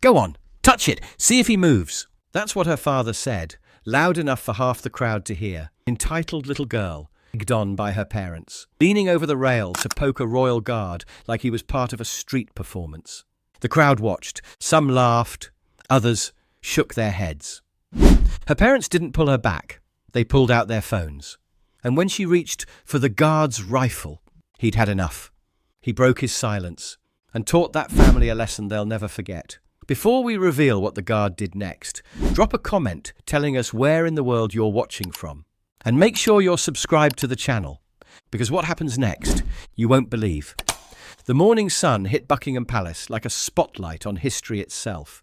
Go on, touch it, see if he moves." That's what her father said, loud enough for half the crowd to hear. Entitled little girl, egged on by her parents, leaning over the rail to poke a royal guard like he was part of a street performance. The crowd watched. Some laughed, others shook their heads. Her parents didn't pull her back. They pulled out their phones. And when she reached for the guard's rifle, he'd had enough. He broke his silence and taught that family a lesson they'll never forget. Before we reveal what the guard did next, drop a comment telling us where in the world you're watching from. And make sure you're subscribed to the channel, because what happens next, you won't believe. The morning sun hit Buckingham Palace like a spotlight on history itself.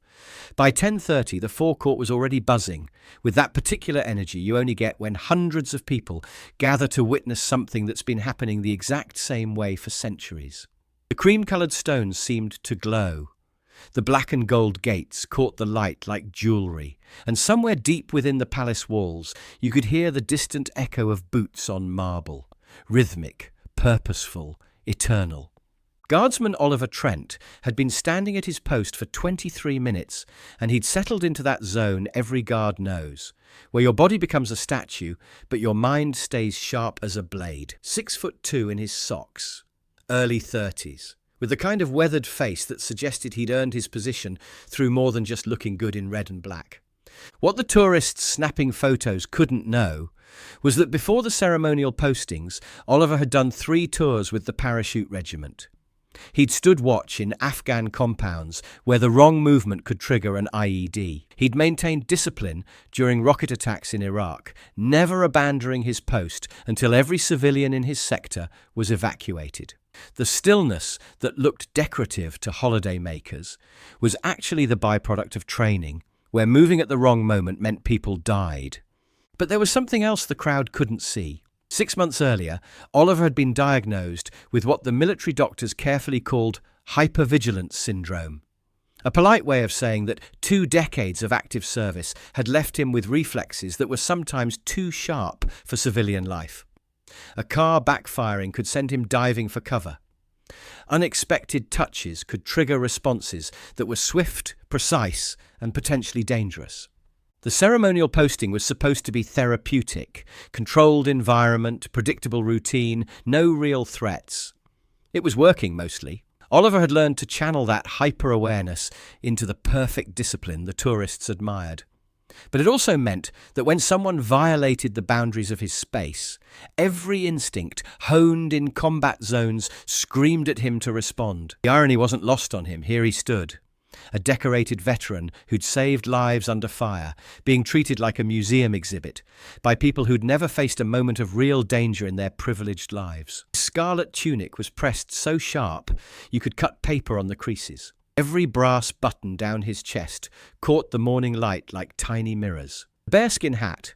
By 10:30, the forecourt was already buzzing, with that particular energy you only get when hundreds of people gather to witness something that's been happening the exact same way for centuries. The cream-coloured stones seemed to glow. The black and gold gates caught the light like jewellery, and somewhere deep within the palace walls you could hear the distant echo of boots on marble, rhythmic, purposeful, eternal. Guardsman Oliver Trent had been standing at his post for 23 minutes, and he'd settled into that zone every guard knows, where your body becomes a statue, but your mind stays sharp as a blade. 6'2" in his socks, early 30s, with the kind of weathered face that suggested he'd earned his position through more than just looking good in red and black. What the tourists snapping photos couldn't know was that before the ceremonial postings, Oliver had done 3 tours with the parachute regiment. He'd stood watch in Afghan compounds where the wrong movement could trigger an IED. He'd maintained discipline during rocket attacks in Iraq, never abandoning his post until every civilian in his sector was evacuated. The stillness that looked decorative to holidaymakers was actually the byproduct of training, where moving at the wrong moment meant people died. But there was something else the crowd couldn't see. 6 months earlier, Oliver had been diagnosed with what the military doctors carefully called hypervigilance syndrome, a polite way of saying that 2 decades of active service had left him with reflexes that were sometimes too sharp for civilian life. A car backfiring could send him diving for cover. Unexpected touches could trigger responses that were swift, precise, and potentially dangerous. The ceremonial posting was supposed to be therapeutic, controlled environment, predictable routine, no real threats. It was working mostly. Oliver had learned to channel that hyper-awareness into the perfect discipline the tourists admired. But it also meant that when someone violated the boundaries of his space, every instinct, honed in combat zones, screamed at him to respond. The irony wasn't lost on him. Here he stood, a decorated veteran who'd saved lives under fire, being treated like a museum exhibit by people who'd never faced a moment of real danger in their privileged lives. His scarlet tunic was pressed so sharp you could cut paper on the creases. Every brass button down his chest caught the morning light like tiny mirrors. The bearskin hat,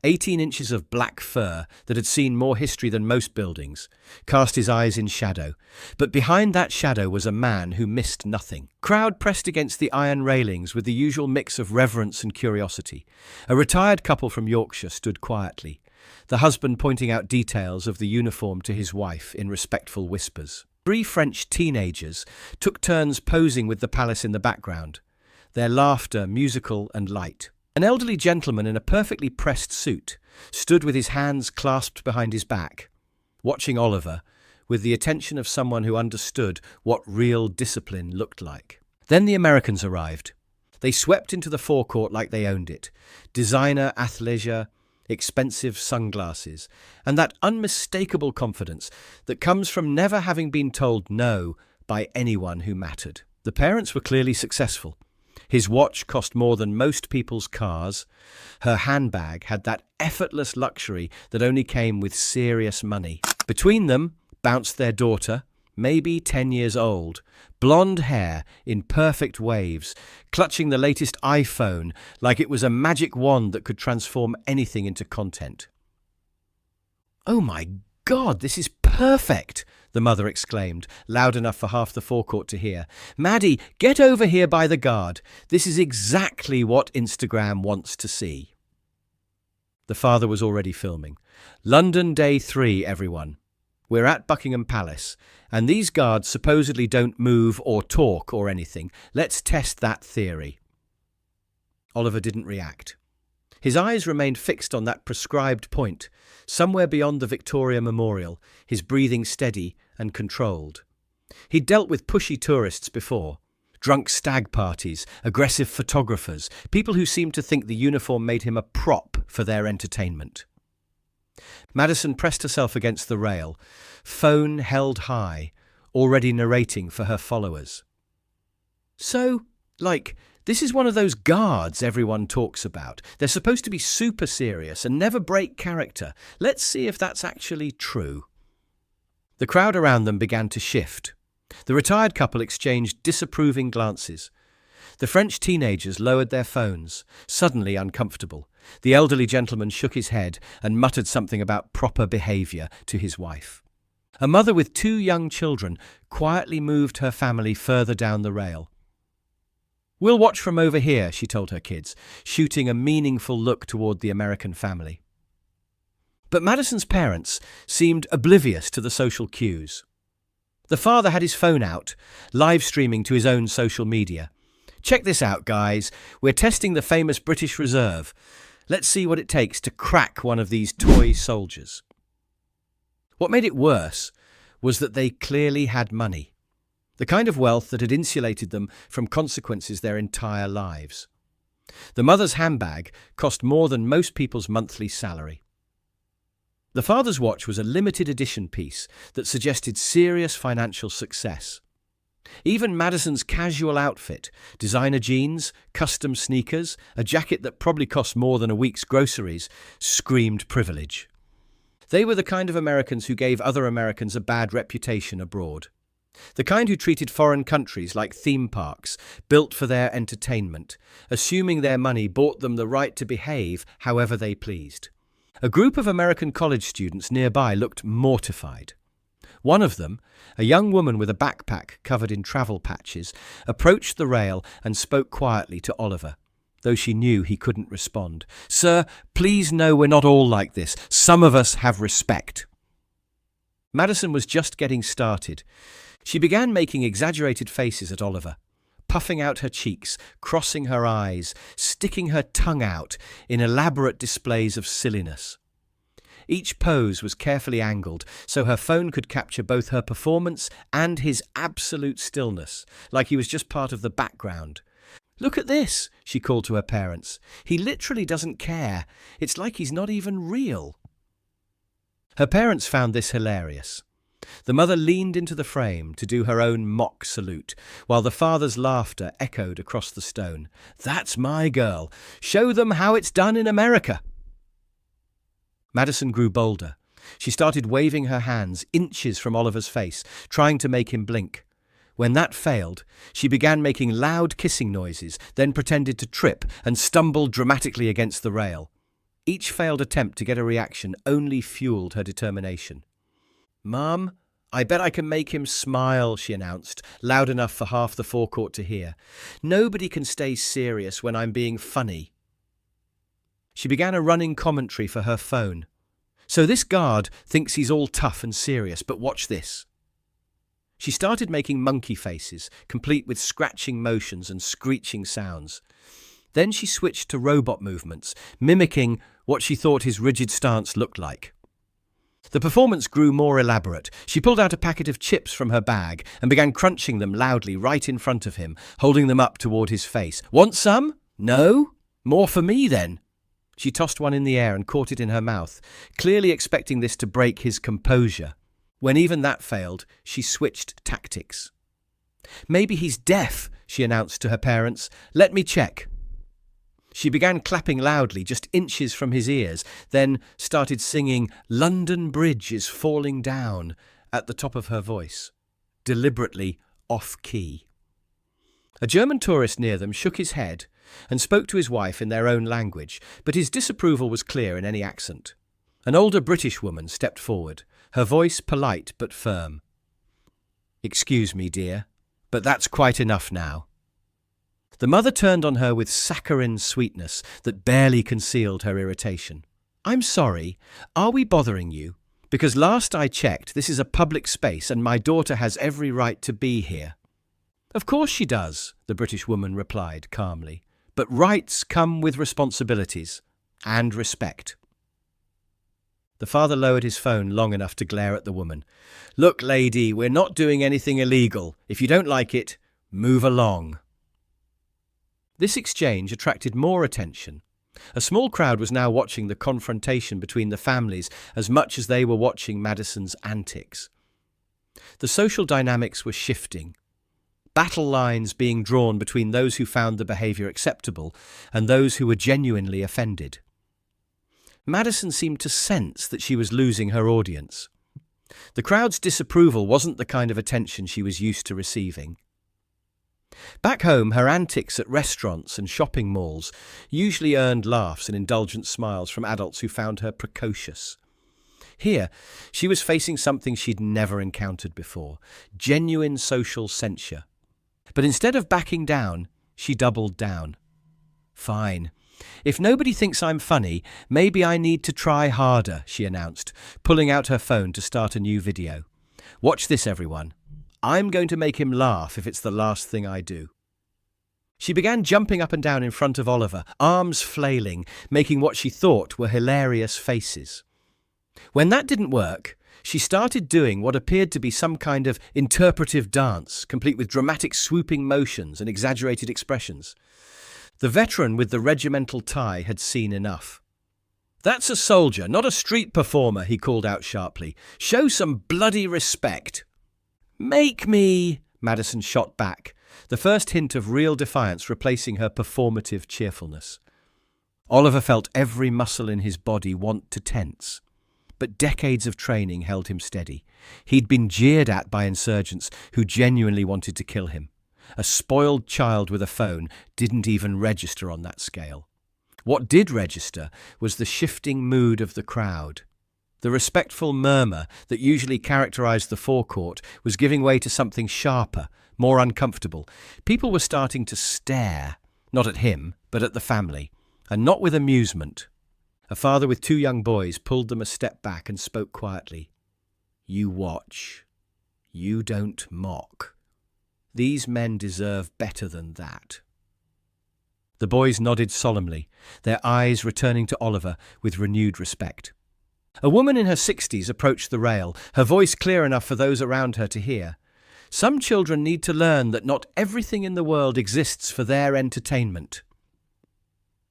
18 inches of black fur that had seen more history than most buildings, cast his eyes in shadow. But behind that shadow was a man who missed nothing. Crowd pressed against the iron railings with the usual mix of reverence and curiosity. A retired couple from Yorkshire stood quietly, the husband pointing out details of the uniform to his wife in respectful whispers. 3 French teenagers took turns posing with the palace in the background, their laughter musical and light. An elderly gentleman in a perfectly pressed suit stood with his hands clasped behind his back, watching Oliver with the attention of someone who understood what real discipline looked like. Then the Americans arrived. They swept into the forecourt like they owned it. Designer athleisure, expensive sunglasses, and that unmistakable confidence that comes from never having been told no by anyone who mattered. The parents were clearly successful. His watch cost more than most people's cars. Her handbag had that effortless luxury that only came with serious money. Between them bounced their daughter, maybe 10 years old, blonde hair in perfect waves, clutching the latest iPhone like it was a magic wand that could transform anything into content. "Oh my God, this is perfect!" the mother exclaimed, loud enough for half the forecourt to hear. "Maddie, get over here by the guard. This is exactly what Instagram wants to see." The father was already filming. "London Day 3, everyone. We're at Buckingham Palace, and these guards supposedly don't move or talk or anything. Let's test that theory." Oliver didn't react. His eyes remained fixed on that prescribed point, somewhere beyond the Victoria Memorial, his breathing steady and controlled. He'd dealt with pushy tourists before. Drunk stag parties, aggressive photographers, people who seemed to think the uniform made him a prop for their entertainment. Madison pressed herself against the rail, phone held high, already narrating for her followers. "So, this is one of those guards everyone talks about. They're supposed to be super serious and never break character. Let's see if that's actually true." The crowd around them began to shift. The retired couple exchanged disapproving glances. The French teenagers lowered their phones, suddenly uncomfortable. The elderly gentleman shook his head and muttered something about proper behaviour to his wife. A mother with 2 young children quietly moved her family further down the rail. "We'll watch from over here," she told her kids, shooting a meaningful look toward the American family. But Madison's parents seemed oblivious to the social cues. The father had his phone out, live streaming to his own social media. "Check this out, guys. We're testing the famous British Reserve. Let's see what it takes to crack one of these toy soldiers." What made it worse was that they clearly had money, the kind of wealth that had insulated them from consequences their entire lives. The mother's handbag cost more than most people's monthly salary. The father's watch was a limited edition piece that suggested serious financial success. Even Madison's casual outfit, designer jeans, custom sneakers, a jacket that probably cost more than a week's groceries, screamed privilege. They were the kind of Americans who gave other Americans a bad reputation abroad. The kind who treated foreign countries like theme parks, built for their entertainment, assuming their money bought them the right to behave however they pleased. A group of American college students nearby looked mortified. One of them, a young woman with a backpack covered in travel patches, approached the rail and spoke quietly to Oliver, though she knew he couldn't respond. "Sir, please know we're not all like this. Some of us have respect." Madison was just getting started. She began making exaggerated faces at Oliver, puffing out her cheeks, crossing her eyes, sticking her tongue out in elaborate displays of silliness. Each pose was carefully angled so her phone could capture both her performance and his absolute stillness, like he was just part of the background. "Look at this," she called to her parents. "He literally doesn't care. It's like he's not even real." Her parents found this hilarious. The mother leaned into the frame to do her own mock salute, while the father's laughter echoed across the stone. "That's my girl. Show them how it's done in America." Madison grew bolder. She started waving her hands inches from Oliver's face, trying to make him blink. When that failed, she began making loud kissing noises, then pretended to trip and stumbled dramatically against the rail. Each failed attempt to get a reaction only fueled her determination. "Mum, I bet I can make him smile," she announced, loud enough for half the forecourt to hear. "Nobody can stay serious when I'm being funny." She began a running commentary for her phone. "So this guard thinks he's all tough and serious, but watch this." She started making monkey faces, complete with scratching motions and screeching sounds. Then she switched to robot movements, mimicking what she thought his rigid stance looked like. The performance grew more elaborate. She pulled out a packet of chips from her bag and began crunching them loudly right in front of him, holding them up toward his face. "Want some? No? More for me, then." She tossed one in the air and caught it in her mouth, clearly expecting this to break his composure. When even that failed, she switched tactics. "Maybe he's deaf," she announced to her parents. "Let me check." She began clapping loudly, just inches from his ears, then started singing "London Bridge is Falling Down" at the top of her voice, deliberately off-key. A German tourist near them shook his head and spoke to his wife in their own language, but his disapproval was clear in any accent. An older British woman stepped forward, her voice polite but firm. "Excuse me, dear, but that's quite enough now." The mother turned on her with saccharine sweetness that barely concealed her irritation. "I'm sorry. Are we bothering you? Because last I checked, this is a public space and my daughter has every right to be here. Of course she does, the British woman replied calmly. But rights come with responsibilities and respect. The father lowered his phone long enough to glare at the woman. Look, lady, we're not doing anything illegal. If you don't like it, move along. This exchange attracted more attention. A small crowd was now watching the confrontation between the families as much as they were watching Madison's antics. The social dynamics were shifting. Battle lines being drawn between those who found the behaviour acceptable and those who were genuinely offended. Madison seemed to sense that she was losing her audience. The crowd's disapproval wasn't the kind of attention she was used to receiving. Back home, her antics at restaurants and shopping malls usually earned laughs and indulgent smiles from adults who found her precocious. Here, she was facing something she'd never encountered before, genuine social censure. But instead of backing down, she doubled down. Fine. If nobody thinks I'm funny, maybe I need to try harder, she announced, pulling out her phone to start a new video. Watch this, everyone. I'm going to make him laugh if it's the last thing I do. She began jumping up and down in front of Oliver, arms flailing, making what she thought were hilarious faces. When that didn't work, she started doing what appeared to be some kind of interpretive dance, complete with dramatic swooping motions and exaggerated expressions. The veteran with the regimental tie had seen enough. That's a soldier, not a street performer, he called out sharply. Show some bloody respect. Make me, Madison shot back, the first hint of real defiance replacing her performative cheerfulness. Oliver felt every muscle in his body want to tense. But decades of training held him steady. He'd been jeered at by insurgents who genuinely wanted to kill him. A spoiled child with a phone didn't even register on that scale. What did register was the shifting mood of the crowd. The respectful murmur that usually characterized the forecourt was giving way to something sharper, more uncomfortable. People were starting to stare, not at him, but at the family, and not with amusement. A father with two young boys pulled them a step back and spoke quietly. You watch. You don't mock. These men deserve better than that. The boys nodded solemnly, their eyes returning to Oliver with renewed respect. A woman in her 60s approached the rail, her voice clear enough for those around her to hear. Some children need to learn that not everything in the world exists for their entertainment.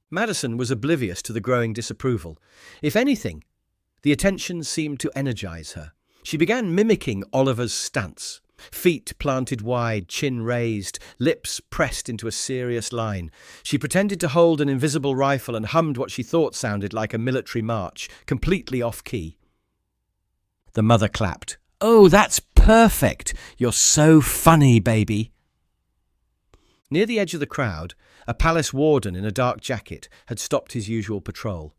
Madison was oblivious to the growing disapproval. If anything, the attention seemed to energize her. She began mimicking Oliver's stunts. Feet planted wide, chin raised, lips pressed into a serious line. She pretended to hold an invisible rifle and hummed what she thought sounded like a military march, completely off-key. The mother clapped. Oh, that's perfect! You're so funny, baby! Near the edge of the crowd, a palace warden in a dark jacket had stopped his usual patrol.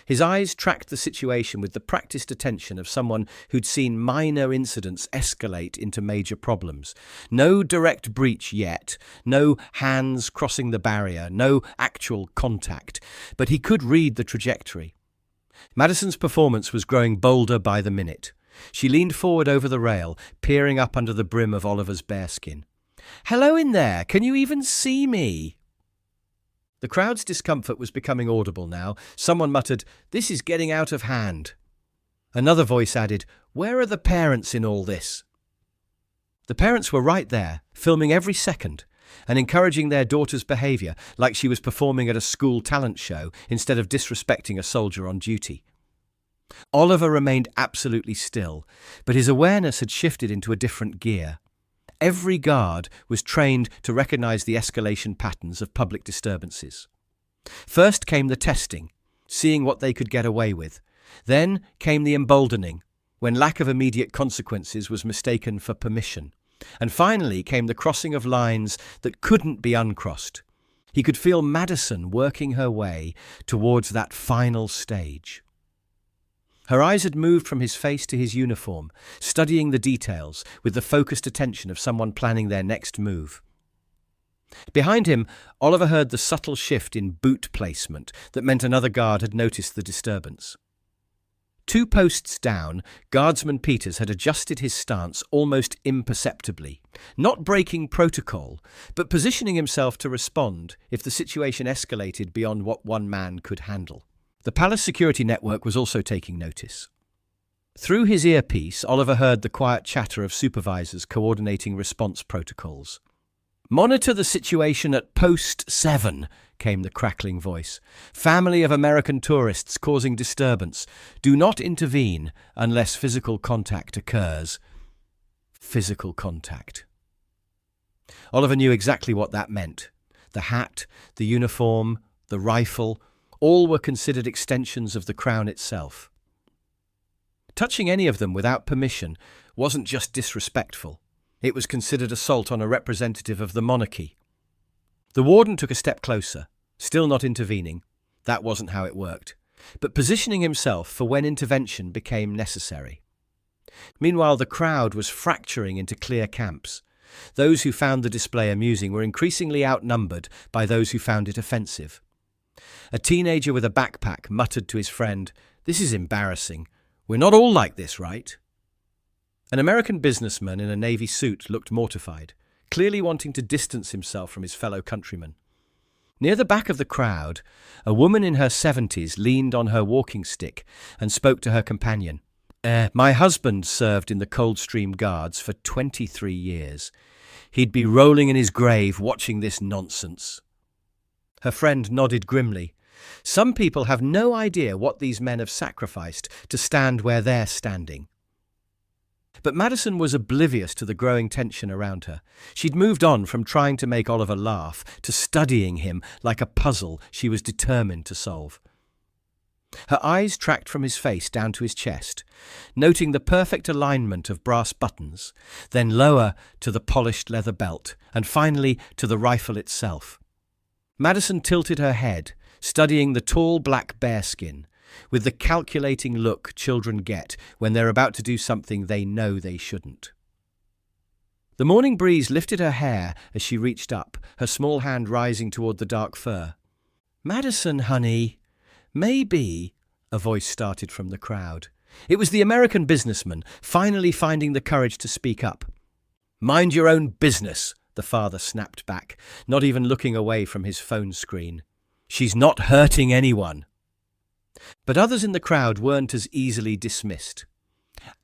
His eyes tracked the situation with the practiced attention of someone who'd seen minor incidents escalate into major problems. No direct breach yet, no hands crossing the barrier, no actual contact, but he could read the trajectory. Madison's performance was growing bolder by the minute. She leaned forward over the rail, peering up under the brim of Oliver's bearskin. Hello in there, can you even see me? The crowd's discomfort was becoming audible now. Someone muttered, "This is getting out of hand." Another voice added, "Where are the parents in all this?" The parents were right there, filming every second, and encouraging their daughter's behaviour like she was performing at a school talent show instead of disrespecting a soldier on duty. Oliver remained absolutely still, but his awareness had shifted into a different gear. Every guard was trained to recognise the escalation patterns of public disturbances. First came the testing, seeing what they could get away with. Then came the emboldening, when lack of immediate consequences was mistaken for permission. And finally came the crossing of lines that couldn't be uncrossed. He could feel Madison working her way towards that final stage. Her eyes had moved from his face to his uniform, studying the details with the focused attention of someone planning their next move. Behind him, Oliver heard the subtle shift in boot placement that meant another guard had noticed the disturbance. 2 posts down, Guardsman Peters had adjusted his stance almost imperceptibly, not breaking protocol, but positioning himself to respond if the situation escalated beyond what one man could handle. The palace security network was also taking notice. Through his earpiece, Oliver heard the quiet chatter of supervisors coordinating response protocols. "Monitor the situation at Post 7, came the crackling voice. "Family of American tourists causing disturbance. Do not intervene unless physical contact occurs." Physical contact. Oliver knew exactly what that meant. The hat, the uniform, the rifle, all were considered extensions of the crown itself. Touching any of them without permission wasn't just disrespectful. It was considered assault on a representative of the monarchy. The warden took a step closer, still not intervening. That wasn't how it worked, but positioning himself for when intervention became necessary. Meanwhile, the crowd was fracturing into clear camps. Those who found the display amusing were increasingly outnumbered by those who found it offensive. A teenager with a backpack muttered to his friend, "This is embarrassing. We're not all like this, right?" An American businessman in a navy suit looked mortified, clearly wanting to distance himself from his fellow countrymen. Near the back of the crowd, a woman in her 70s leaned on her walking stick and spoke to her companion. My husband served in the Coldstream Guards for 23 years. He'd be rolling in his grave watching this nonsense." Her friend nodded grimly. Some people have no idea what these men have sacrificed to stand where they're standing. But Madison was oblivious to the growing tension around her. She'd moved on from trying to make Oliver laugh to studying him like a puzzle she was determined to solve. Her eyes tracked from his face down to his chest, noting the perfect alignment of brass buttons, then lower to the polished leather belt, and finally to the rifle itself. Madison tilted her head, studying the tall black bearskin, with the calculating look children get when they're about to do something they know they shouldn't. The morning breeze lifted her hair as she reached up, her small hand rising toward the dark fur. "Madison, honey, maybe," a voice started from the crowd. It was the American businessman, finally finding the courage to speak up. "Mind your own business," the father snapped back, not even looking away from his phone screen. "She's not hurting anyone." But others in the crowd weren't as easily dismissed.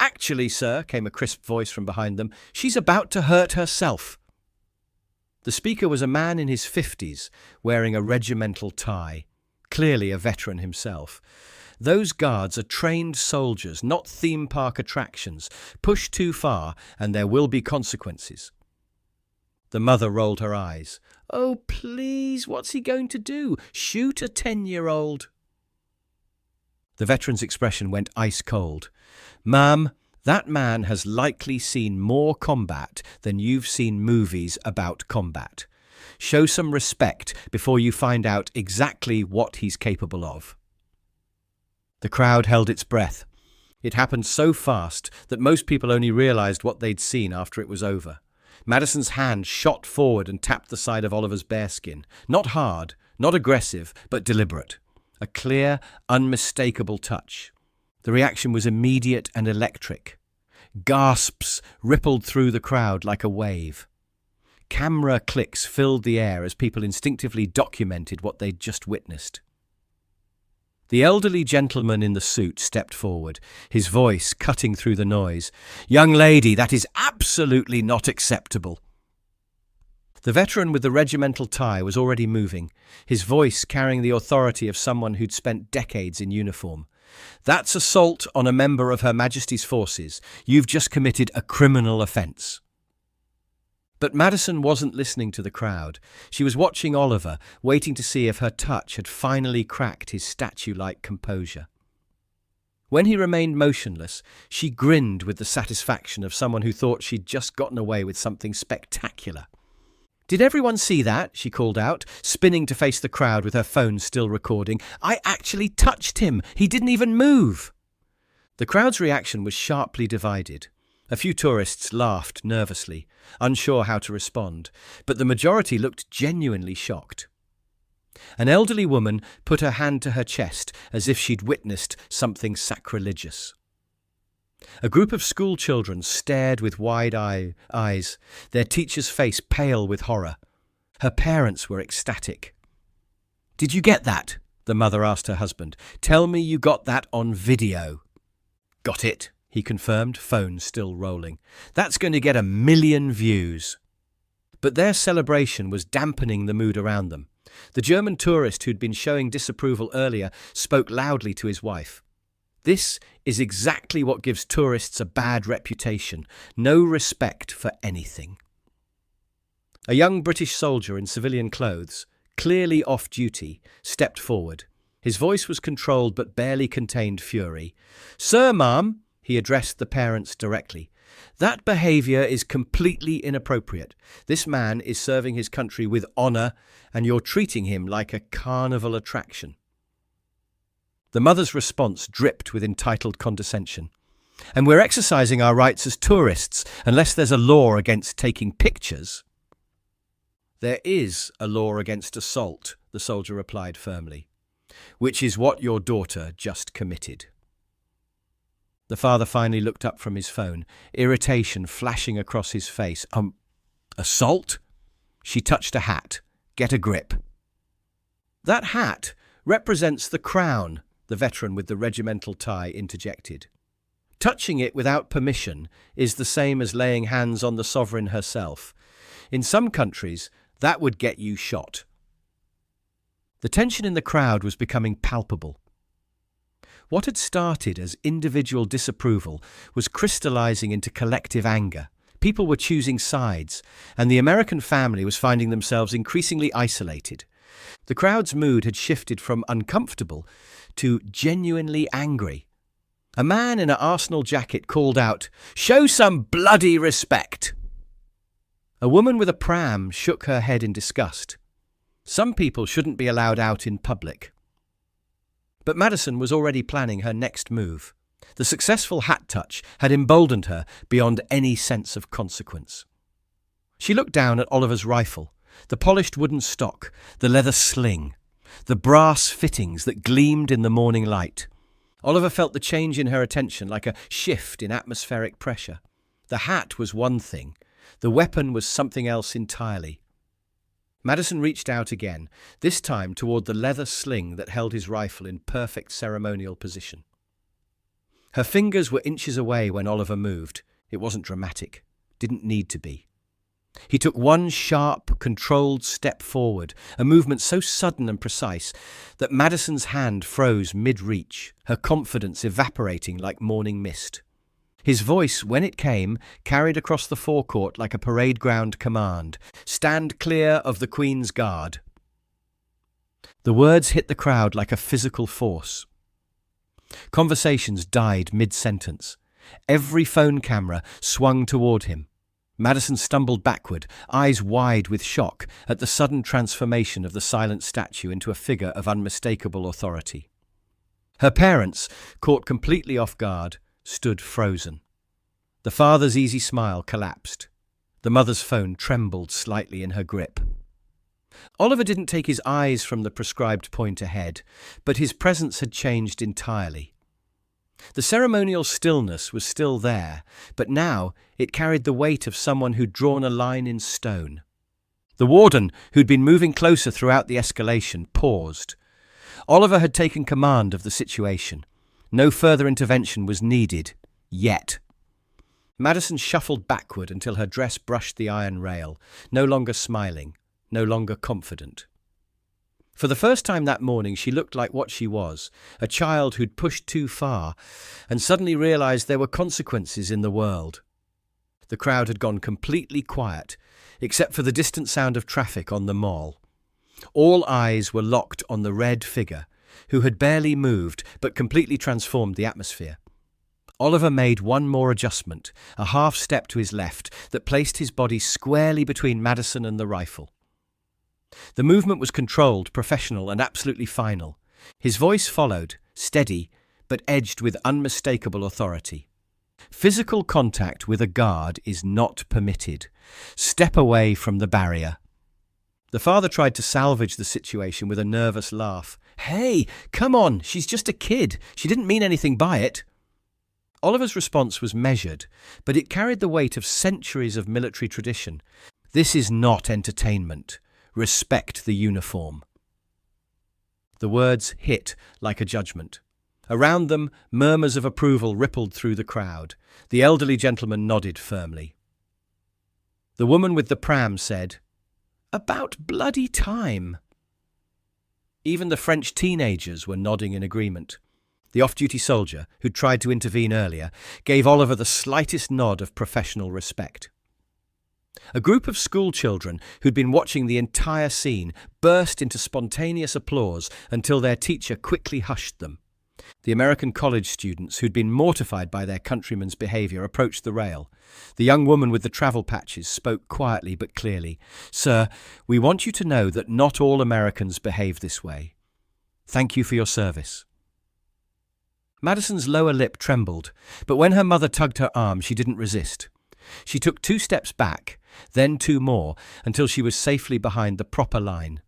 "Actually, sir," came a crisp voice from behind them, "she's about to hurt herself." The speaker was a man in his 50s, wearing a regimental tie, clearly a veteran himself. Those guards are trained soldiers, not theme park attractions. Push too far and there will be consequences. The mother rolled her eyes. "Oh, please, what's he going to do? Shoot a 10-year-old? The veteran's expression went ice cold. "Ma'am, that man has likely seen more combat than you've seen movies about combat. Show some respect before you find out exactly what he's capable of." The crowd held its breath. It happened so fast that most people only realized what they'd seen after it was over. Madison's hand shot forward and tapped the side of Oliver's bearskin. Not hard, not aggressive, but deliberate. A clear, unmistakable touch. The reaction was immediate and electric. Gasps rippled through the crowd like a wave. Camera clicks filled the air as people instinctively documented what they'd just witnessed. The elderly gentleman in the suit stepped forward, his voice cutting through the noise. "Young lady, that is absolutely not acceptable." The veteran with the regimental tie was already moving, his voice carrying the authority of someone who'd spent decades in uniform. "That's assault on a member of Her Majesty's forces. You've just committed a criminal offence." But Madison wasn't listening to the crowd. She was watching Oliver, waiting to see if her touch had finally cracked his statue-like composure. When he remained motionless, she grinned with the satisfaction of someone who thought she'd just gotten away with something spectacular. "Did everyone see that?" she called out, spinning to face the crowd with her phone still recording. "I actually touched him. He didn't even move." The crowd's reaction was sharply divided. A few tourists laughed nervously, unsure how to respond, but the majority looked genuinely shocked. An elderly woman put her hand to her chest as if she'd witnessed something sacrilegious. A group of school children stared with wide eyes, their teacher's face pale with horror. Her parents were ecstatic. "Did you get that?" the mother asked her husband. "Tell me you got that on video." "Got it," he confirmed, phone still rolling. "That's going to get 1 million views." But their celebration was dampening the mood around them. The German tourist who'd been showing disapproval earlier spoke loudly to his wife. "This is exactly what gives tourists a bad reputation. No respect for anything." A young British soldier in civilian clothes, clearly off duty, stepped forward. His voice was controlled but barely contained fury. "Sir, ma'am," he addressed the parents directly, "that behaviour is completely inappropriate. This man is serving his country with honour, and you're treating him like a carnival attraction." The mother's response dripped with entitled condescension. "And we're exercising our rights as tourists, unless there's a law against taking pictures." "There is a law against assault," the soldier replied firmly, "which is what your daughter just committed." The father finally looked up from his phone, irritation flashing across his face. Assault?" She touched a hat. "Get a grip." "That hat represents the crown," the veteran with the regimental tie interjected. "Touching it without permission is the same as laying hands on the sovereign herself. In some countries, that would get you shot." The tension in the crowd was becoming palpable. What had started as individual disapproval was crystallizing into collective anger. People were choosing sides, and the American family was finding themselves increasingly isolated. The crowd's mood had shifted from uncomfortable to genuinely angry. A man in an Arsenal jacket called out, "Show some bloody respect!" A woman with a pram shook her head in disgust. Some people shouldn't be allowed out in public. But Madison was already planning her next move. The successful hat touch had emboldened her beyond any sense of consequence. She looked down at Oliver's rifle, the polished wooden stock, the leather sling, the brass fittings that gleamed in the morning light. Oliver felt the change in her attention like a shift in atmospheric pressure. The hat was one thing, the weapon was something else entirely. Madison reached out again, this time toward the leather sling that held his rifle in perfect ceremonial position. Her fingers were inches away when Oliver moved. It wasn't dramatic, didn't need to be. He took one sharp, controlled step forward, a movement so sudden and precise that Madison's hand froze mid-reach, her confidence evaporating like morning mist. His voice, when it came, carried across the forecourt like a parade ground command. "Stand clear of the Queen's Guard." The words hit the crowd like a physical force. Conversations died mid-sentence. Every phone camera swung toward him. Madison stumbled backward, eyes wide with shock at the sudden transformation of the silent statue into a figure of unmistakable authority. Her parents, caught completely off guard, stood frozen. The father's easy smile collapsed. The mother's phone trembled slightly in her grip. Oliver didn't take his eyes from the prescribed point ahead, but his presence had changed entirely. The ceremonial stillness was still there, but now it carried the weight of someone who'd drawn a line in stone. The warden, who'd been moving closer throughout the escalation, paused. Oliver had taken command of the situation. No further intervention was needed, yet. Madison shuffled backward until her dress brushed the iron rail, no longer smiling, no longer confident. For the first time that morning, she looked like what she was, a child who'd pushed too far, and suddenly realized there were consequences in the world. The crowd had gone completely quiet, except for the distant sound of traffic on the Mall. All eyes were locked on the red figure, who had barely moved but completely transformed the atmosphere. Oliver made one more adjustment, a half step to his left that placed his body squarely between Madison and the rifle. The movement was controlled, professional, and absolutely final. His voice followed, steady, but edged with unmistakable authority. Physical contact with a guard is not permitted. Step away from the barrier. The father tried to salvage the situation with a nervous laugh. "Hey, come on, she's just a kid. She didn't mean anything by it." Oliver's response was measured, but it carried the weight of centuries of military tradition. "This is not entertainment. Respect the uniform." The words hit like a judgment. Around them, murmurs of approval rippled through the crowd. The elderly gentleman nodded firmly. The woman with the pram said, "About bloody time." Even the French teenagers were nodding in agreement. The off-duty soldier, who'd tried to intervene earlier, gave Oliver the slightest nod of professional respect. A group of school children who'd been watching the entire scene burst into spontaneous applause until their teacher quickly hushed them. The American college students who'd been mortified by their countrymen's behaviour approached the rail. The young woman with the travel patches spoke quietly but clearly. "Sir, we want you to know that not all Americans behave this way. Thank you for your service." Madison's lower lip trembled, but when her mother tugged her arm, she didn't resist. She took 2 steps back, then 2 more, until she was safely behind the proper line.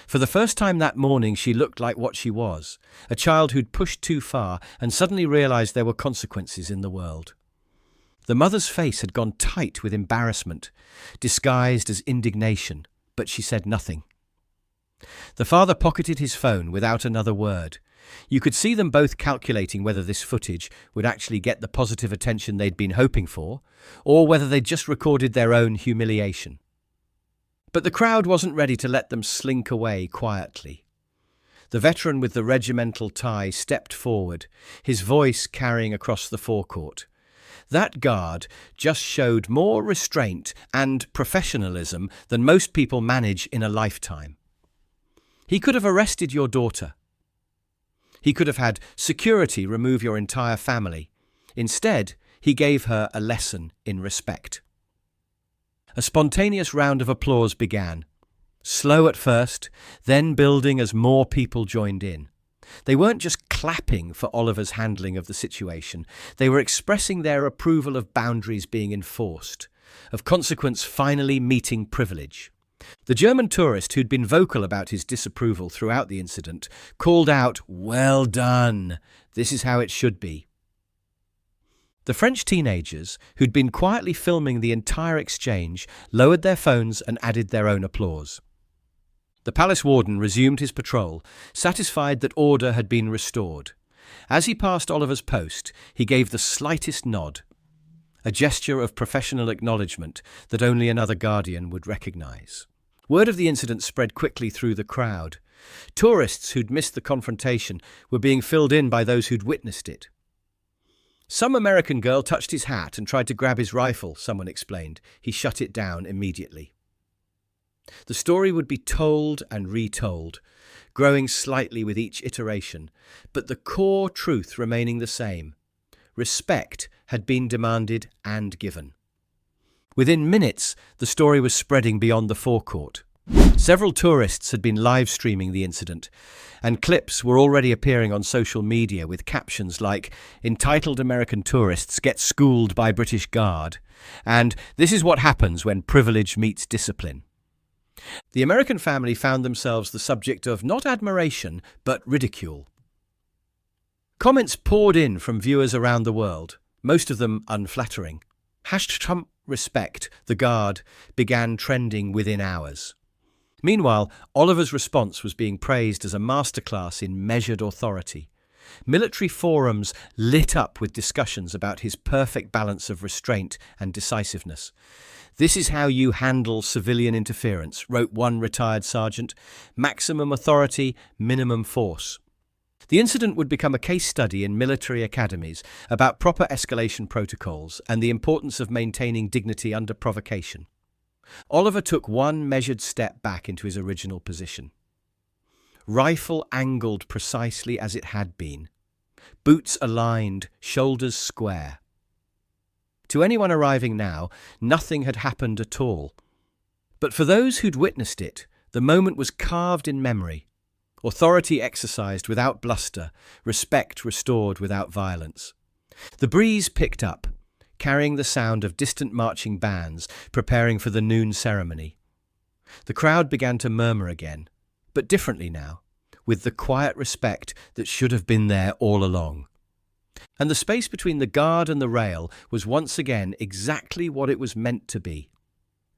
For the first time that morning, she looked like what she was, a child who'd pushed too far and suddenly realized there were consequences in the world. The mother's face had gone tight with embarrassment, disguised as indignation, but she said nothing. The father pocketed his phone without another word. You could see them both calculating whether this footage would actually get the positive attention they'd been hoping for, or whether they'd just recorded their own humiliation. But the crowd wasn't ready to let them slink away quietly. The veteran with the regimental tie stepped forward, his voice carrying across the forecourt. That guard just showed more restraint and professionalism than most people manage in a lifetime. He could have arrested your daughter. He could have had security remove your entire family. Instead, he gave her a lesson in respect. A spontaneous round of applause began, slow at first, then building as more people joined in. They weren't just clapping for Oliver's handling of the situation. They were expressing their approval of boundaries being enforced, of consequence finally meeting privilege. The German tourist, who'd been vocal about his disapproval throughout the incident, called out, "Well done! This is how it should be." The French teenagers, who'd been quietly filming the entire exchange, lowered their phones and added their own applause. The palace warden resumed his patrol, satisfied that order had been restored. As he passed Oliver's post, he gave the slightest nod, a gesture of professional acknowledgement that only another guardian would recognise. Word of the incident spread quickly through the crowd. Tourists who'd missed the confrontation were being filled in by those who'd witnessed it. "Some American girl touched his hat and tried to grab his rifle," someone explained. He shut it down immediately. The story would be told and retold, growing slightly with each iteration, but the core truth remaining the same. Respect had been demanded and given. Within minutes, the story was spreading beyond the forecourt. Several tourists had been live streaming the incident, and clips were already appearing on social media with captions like "Entitled American tourists get schooled by British Guard" and "This is what happens when privilege meets discipline." The American family found themselves the subject of not admiration, but ridicule. Comments poured in from viewers around the world, most of them unflattering. #Trump respect the Guard began trending within hours. Meanwhile, Oliver's response was being praised as a masterclass in measured authority. Military forums lit up with discussions about his perfect balance of restraint and decisiveness. "This is how you handle civilian interference," wrote one retired sergeant. "Maximum authority, minimum force." The incident would become a case study in military academies about proper escalation protocols and the importance of maintaining dignity under provocation. Oliver took one measured step back into his original position. Rifle angled precisely as it had been. Boots aligned, shoulders square. To anyone arriving now, nothing had happened at all. But for those who'd witnessed it, the moment was carved in memory. Authority exercised without bluster, respect restored without violence. The breeze picked up, carrying the sound of distant marching bands preparing for the noon ceremony. The crowd began to murmur again, but differently now, with the quiet respect that should have been there all along. And the space between the guard and the rail was once again exactly what it was meant to be.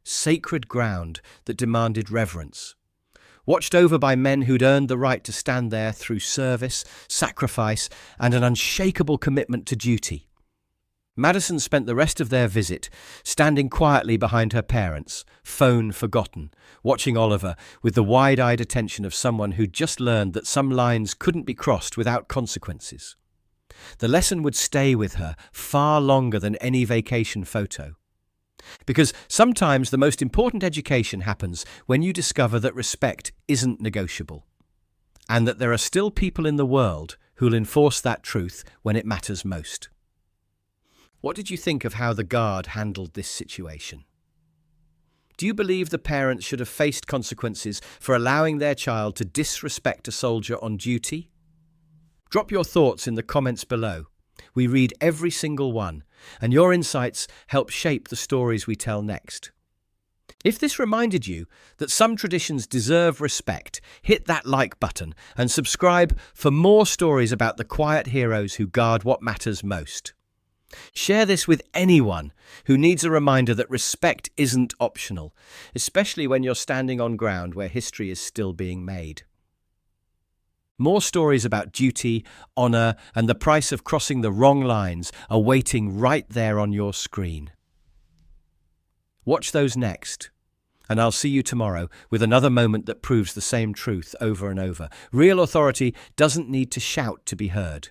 Sacred ground that demanded reverence, watched over by men who'd earned the right to stand there through service, sacrifice, and an unshakable commitment to duty. Madison spent the rest of their visit standing quietly behind her parents, phone forgotten, watching Oliver with the wide-eyed attention of someone who'd just learned that some lines couldn't be crossed without consequences. The lesson would stay with her far longer than any vacation photo. Because sometimes the most important education happens when you discover that respect isn't negotiable, and that there are still people in the world who'll enforce that truth when it matters most. What did you think of how the guard handled this situation? Do you believe the parents should have faced consequences for allowing their child to disrespect a soldier on duty? Drop your thoughts in the comments below. We read every single one, and your insights help shape the stories we tell next. If this reminded you that some traditions deserve respect, hit that like button and subscribe for more stories about the quiet heroes who guard what matters most. Share this with anyone who needs a reminder that respect isn't optional, especially when you're standing on ground where history is still being made. More stories about duty, honour, and the price of crossing the wrong lines are waiting right there on your screen. Watch those next, and I'll see you tomorrow with another moment that proves the same truth over and over. Real authority doesn't need to shout to be heard.